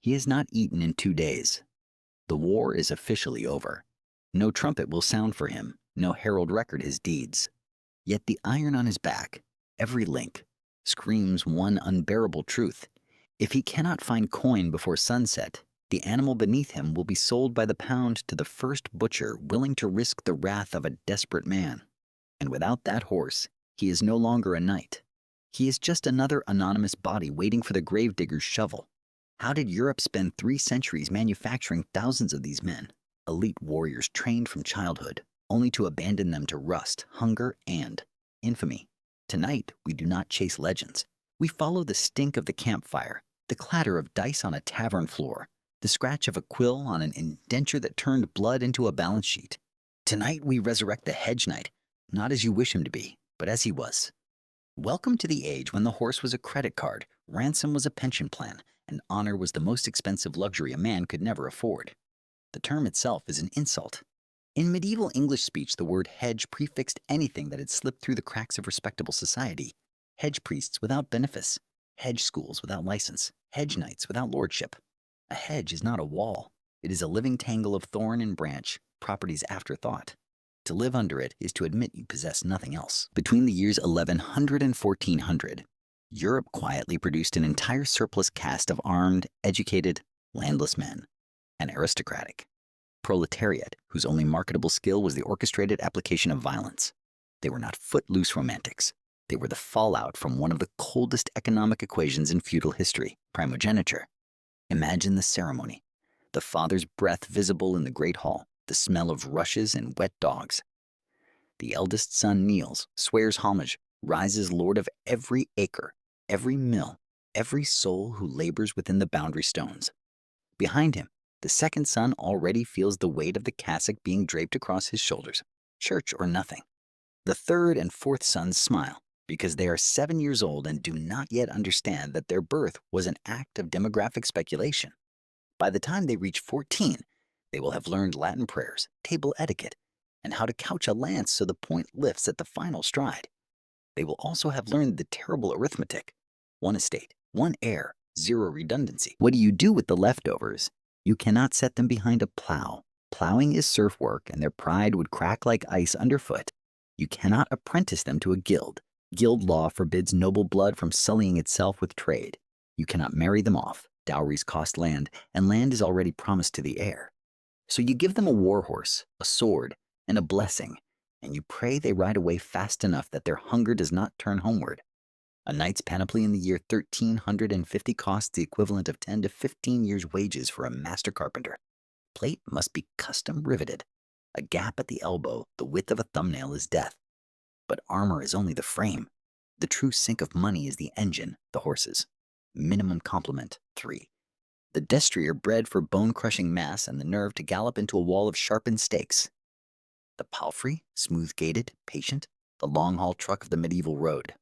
He has not eaten in 2 days. The war is officially over. No trumpet will sound for him, no herald record his deeds. Yet the iron on his back, every link, screams one unbearable truth. If he cannot find coin before sunset, the animal beneath him will be sold by the pound to the first butcher willing to risk the wrath of a desperate man. And without that horse, he is no longer a knight. He is just another anonymous body waiting for the gravedigger's shovel. How did Europe spend 3 centuries manufacturing thousands of these men, elite warriors trained from childhood, only to abandon them to rust, hunger, and infamy? Tonight, we do not chase legends. We follow the stink of the campfire, the clatter of dice on a tavern floor, the scratch of a quill on an indenture that turned blood into a balance sheet. Tonight, we resurrect the Hedge Knight, not as you wish him to be, but as he was. Welcome to the age when the horse was a credit card, ransom was a pension plan, and honor was the most expensive luxury a man could never afford. The term itself is an insult. In medieval English speech, the word hedge prefixed anything that had slipped through the cracks of respectable society. Hedge priests without benefice, hedge schools without license, hedge knights without lordship. A hedge is not a wall. It is a living tangle of thorn and branch, property's afterthought. To live under it is to admit you possess nothing else. Between the years 1100 and 1400, Europe quietly produced an entire surplus caste of armed, educated, landless men, an aristocratic proletariat whose only marketable skill was the orchestrated application of violence. They were not footloose romantics. They were the fallout from one of the coldest economic equations in feudal history, primogeniture. Imagine the ceremony. The father's breath visible in the great hall, the smell of rushes and wet dogs. The eldest son kneels, swears homage, rises lord of every acre, every mill, every soul who labors within the boundary stones. Behind him, the second son already feels the weight of the cassock being draped across his shoulders, church or nothing. The third and fourth sons smile because they are 7 years old and do not yet understand that their birth was an act of demographic speculation. By the time they reach 14, they will have learned Latin prayers, table etiquette, and how to couch a lance so the point lifts at the final stride. They will also have learned the terrible arithmetic. One estate, one heir, zero redundancy. What do you do with the leftovers? You cannot set them behind a plow. Plowing is serf work, and their pride would crack like ice underfoot. You cannot apprentice them to a guild. Guild law forbids noble blood from sullying itself with trade. You cannot marry them off. Dowries cost land, and land is already promised to the heir. So you give them a warhorse, a sword, and a blessing, and you pray they ride away fast enough that their hunger does not turn homeward. A knight's panoply in the year 1350 costs the equivalent of 10 to 15 years' wages for a master carpenter. Plate must be custom riveted. A gap at the elbow, the width of a thumbnail, is death. But armor is only the frame. The true sink of money is the engine, the horses. Minimum complement, 3. The destrier bred for bone-crushing mass and the nerve to gallop into a wall of sharpened stakes. The palfrey, smooth-gaited, patient, the long-haul truck of the medieval road.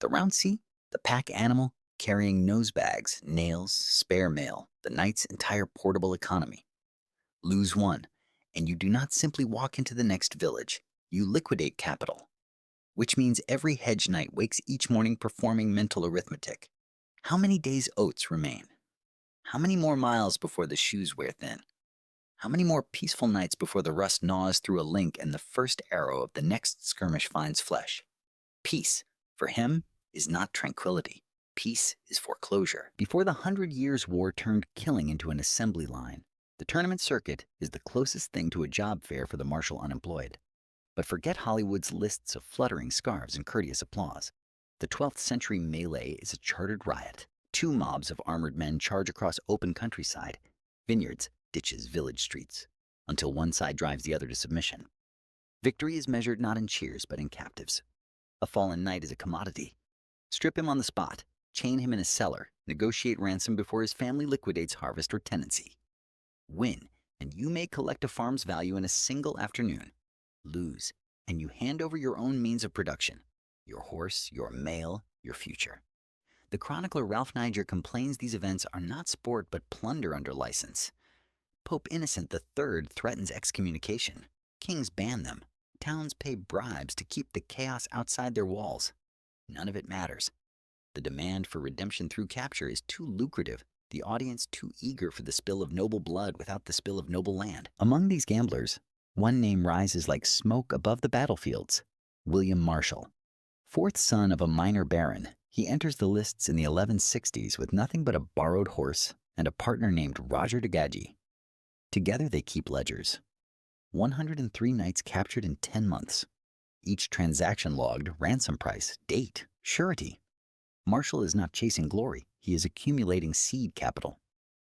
The roundsea, the pack animal, carrying nosebags, nails, spare mail, the knight's entire portable economy. Lose one, and you do not simply walk into the next village. You liquidate capital, which means every hedge knight wakes each morning performing mental arithmetic. How many days' oats remain? How many more miles before the shoes wear thin? How many more peaceful nights before the rust gnaws through a link and the first arrow of the next skirmish finds flesh? Peace, for him, is not tranquility. Peace is foreclosure. Before the 100 Years' War turned killing into an assembly line, the tournament circuit is the closest thing to a job fair for the martial unemployed. But forget Hollywood's lists of fluttering scarves and courteous applause. The 12th century melee is a chartered riot. 2 mobs of armored men charge across open countryside, vineyards, ditches, village streets, until one side drives the other to submission. Victory is measured not in cheers, but in captives. A fallen knight is a commodity. Strip him on the spot, chain him in a cellar, negotiate ransom before his family liquidates harvest or tenancy. Win, and you may collect a farm's value in a single afternoon. Lose, and you hand over your own means of production, your horse, your mail, your future. The chronicler Ralph Niger complains these events are not sport but plunder under license. Pope Innocent III threatens excommunication. Kings ban them. Towns pay bribes to keep the chaos outside their walls. None of it matters. The demand for redemption through capture is too lucrative the audience too eager for the spill of noble blood without the spill of noble land. Among these gamblers, one name rises like smoke above the battlefields: William Marshall. Fourth son of a minor baron, he enters the lists in the 1160s with nothing but a borrowed horse and a partner named Roger de Gadji. Together they keep ledgers. 103 knights captured in 10 months. Each transaction logged, ransom price, date, surety. Marshall is not chasing glory, he is accumulating seed capital.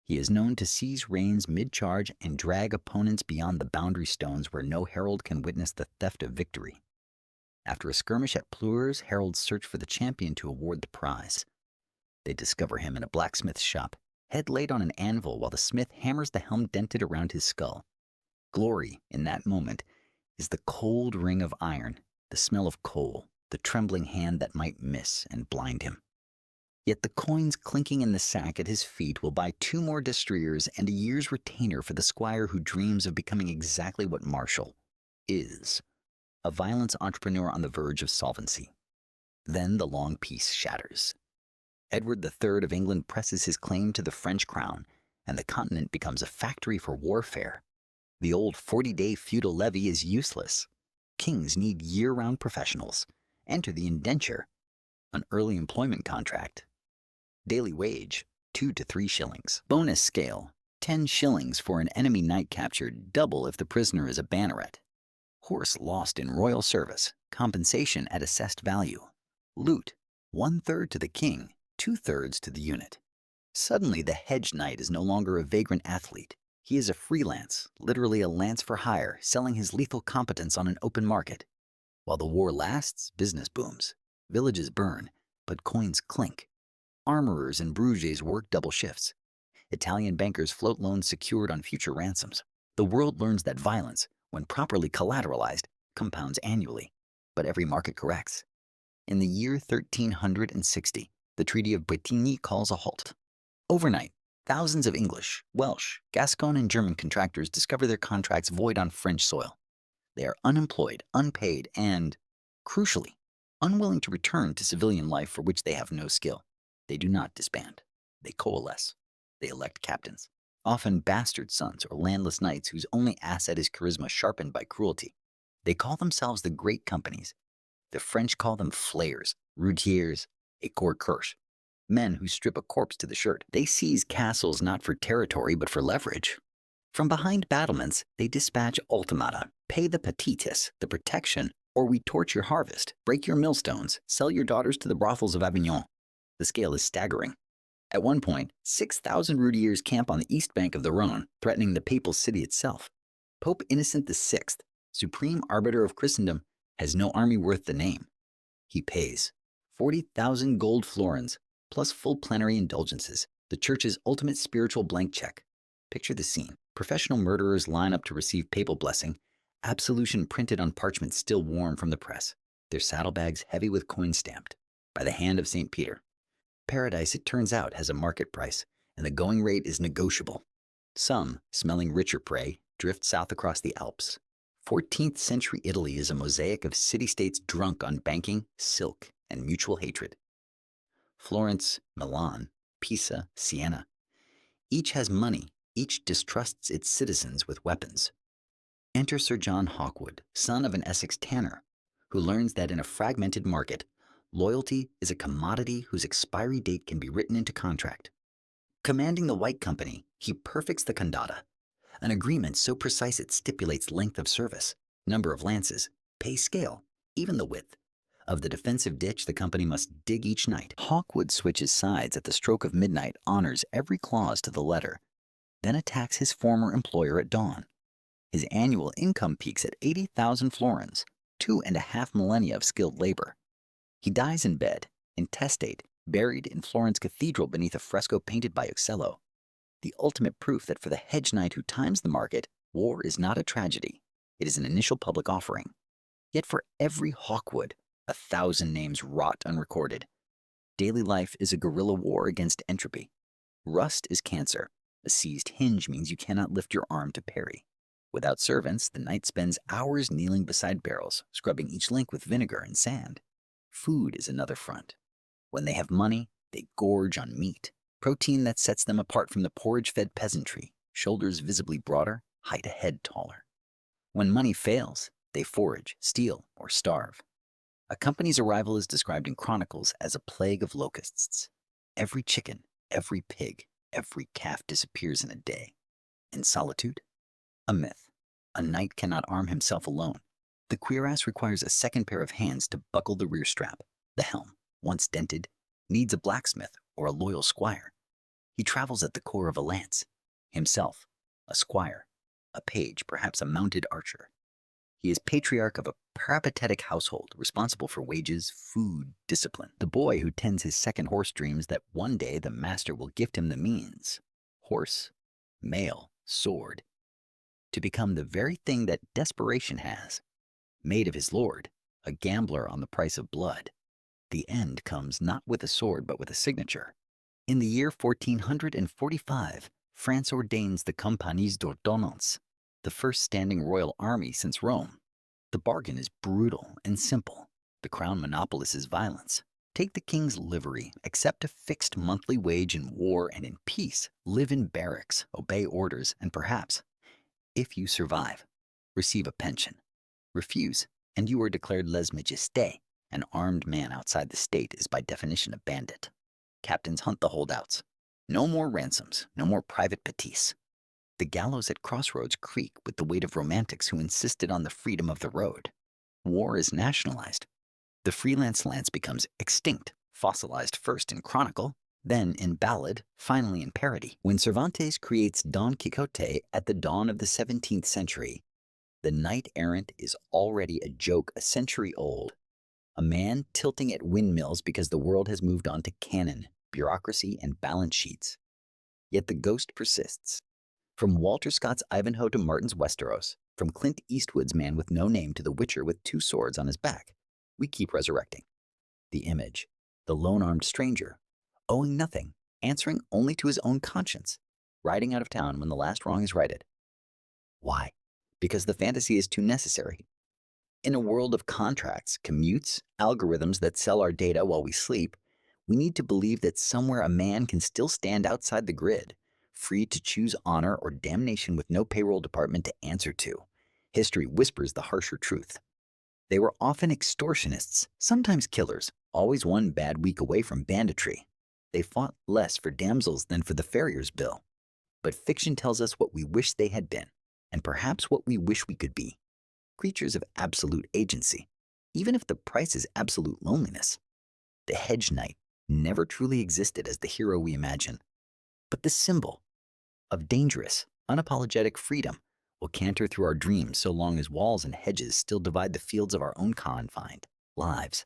He is known to seize reins mid-charge and drag opponents beyond the boundary stones where no herald can witness the theft of victory. After a skirmish at Pleurs, heralds search for the champion to award the prize. They discover him in a blacksmith's shop, head laid on an anvil while the smith hammers the helm dented around his skull. Glory, in that moment, is the cold ring of iron, the smell of coal, the trembling hand that might miss and blind him. Yet the coins clinking in the sack at his feet will buy 2 more destriers and a year's retainer for the squire who dreams of becoming exactly what Marshall is: a violence entrepreneur on the verge of solvency. Then the long peace shatters. Edward III of England presses his claim to the French crown, and the continent becomes a factory for warfare. The old 40-day feudal levy is useless. Kings need year-round professionals. Enter the indenture, an early employment contract. Daily wage, 2 to 3 shillings. Bonus scale, 10 shillings for an enemy knight captured, double if the prisoner is a banneret. Horse lost in royal service, compensation at assessed value. Loot, 1/3 to the king, 2/3 to the unit. Suddenly the Hedge knight is no longer a vagrant athlete. He is a freelance, literally a lance for hire, selling his lethal competence on an open market. While the war lasts, business booms. Villages burn, but coins clink. Armorers in Bruges work double shifts. Italian bankers float loans secured on future ransoms. The world learns that violence, when properly collateralized, compounds annually, but every market corrects. In the year 1360, the Treaty of Bretigny calls a halt. Overnight, thousands of English, Welsh, Gascon, and German contractors discover their contracts void on French soil. They are unemployed, unpaid, and, crucially, unwilling to return to civilian life for which they have no skill. They do not disband. They coalesce. They elect captains, often bastard sons or landless knights whose only asset is charisma sharpened by cruelty. They call themselves the Great Companies. The French call them flayers, routiers, et coureurs, men who strip a corpse to the shirt. They seize castles not for territory but for leverage. From behind battlements, they dispatch ultimata: pay the petitus, the protection, or we torch your harvest, break your millstones, sell your daughters to the brothels of Avignon. The scale is staggering. At one point, 6,000 routiers camp on the east bank of the Rhone, threatening the papal city itself. Pope Innocent VI, supreme arbiter of Christendom, has no army worth the name. He pays 40,000 gold florins, plus full plenary indulgences, the church's ultimate spiritual blank check. Picture the scene. Professional murderers line up to receive papal blessing, absolution printed on parchment still warm from the press, their saddlebags heavy with coins stamped, by the hand of St. Peter. Paradise, it turns out, has a market price, and the going rate is negotiable. Some, smelling richer prey, drift south across the Alps. 14th century Italy is a mosaic of city-states drunk on banking, silk, and mutual hatred. Florence, Milan, Pisa, Siena. Each has money, each distrusts its citizens with weapons. Enter Sir John Hawkwood, son of an Essex tanner, who learns that in a fragmented market, loyalty is a commodity whose expiry date can be written into contract. Commanding the White Company, he perfects the condata, an agreement so precise it stipulates length of service, number of lances, pay scale, even the width. Of the defensive ditch the company must dig each night. Hawkwood switches sides at the stroke of midnight, honors every clause to the letter, then attacks his former employer at dawn. His annual income peaks at 80,000 florins, 2.5 millennia of skilled labor. He dies in bed, intestate, buried in Florence Cathedral beneath a fresco painted by Uccello. The ultimate proof that for the hedge knight who times the market, war is not a tragedy. It is an initial public offering. Yet for every Hawkwood, 1,000 names rot unrecorded. Daily life is a guerrilla war against entropy. Rust is cancer. A seized hinge means you cannot lift your arm to parry. Without servants, the knight spends hours kneeling beside barrels, scrubbing each link with vinegar and sand. Food is another front. When they have money, they gorge on meat, protein that sets them apart from the porridge-fed peasantry, shoulders visibly broader, height a head taller. When money fails, they forage, steal, or starve. A company's arrival is described in chronicles as a plague of locusts. Every chicken, every pig, every calf disappears in a day. In solitude, a myth. A knight cannot arm himself alone. The cuirass requires a second pair of hands to buckle the rear strap. The helm, once dented, needs a blacksmith or a loyal squire. He travels at the core of a lance. Himself, a squire, a page, perhaps a mounted archer. He is patriarch of a peripatetic household, responsible for wages, food, discipline. The boy who tends his second horse dreams that one day the master will gift him the means, horse, mail, sword, to become the very thing that desperation has made of his lord, a gambler on the price of blood. The end comes not with a sword but with a signature. In the year 1445, France ordains the Compagnies d'Ordonnance, the first standing royal army since Rome. The bargain is brutal and simple. The crown monopolizes violence. Take the king's livery, accept a fixed monthly wage in war, and in peace, live in barracks, obey orders, and perhaps, if you survive, receive a pension. Refuse, and you are declared lèse-majesté. An armed man outside the state is by definition a bandit. Captains hunt the holdouts. No more ransoms, no more private petits. The gallows at crossroads creak with the weight of romantics who insisted on the freedom of the road. War is nationalized. The freelance lance becomes extinct, fossilized first in chronicle, then in ballad, finally in parody. When Cervantes creates Don Quixote at the dawn of the 17th century, the knight-errant is already a joke a century old. A man tilting at windmills because the world has moved on to cannon, bureaucracy, and balance sheets. Yet the ghost persists. From Walter Scott's Ivanhoe to Martin's Westeros, from Clint Eastwood's Man with No Name to the Witcher with 2 swords on his back, we keep resurrecting. The image, the lone-armed stranger, owing nothing, answering only to his own conscience, riding out of town when the last wrong is righted. Why? Because the fantasy is too necessary. In a world of contracts, commutes, algorithms that sell our data while we sleep, we need to believe that somewhere a man can still stand outside the grid, free to choose honor or damnation with no payroll department to answer to. History whispers the harsher truth. They were often extortionists, sometimes killers, always one bad week away from banditry. They fought less for damsels than for the farrier's bill. But fiction tells us what we wish they had been, and perhaps what we wish we could be. Creatures of absolute agency, even if the price is absolute loneliness. The hedge knight never truly existed as the hero we imagine, but the symbol of dangerous, unapologetic freedom will canter through our dreams so long as walls and hedges still divide the fields of our own confined lives.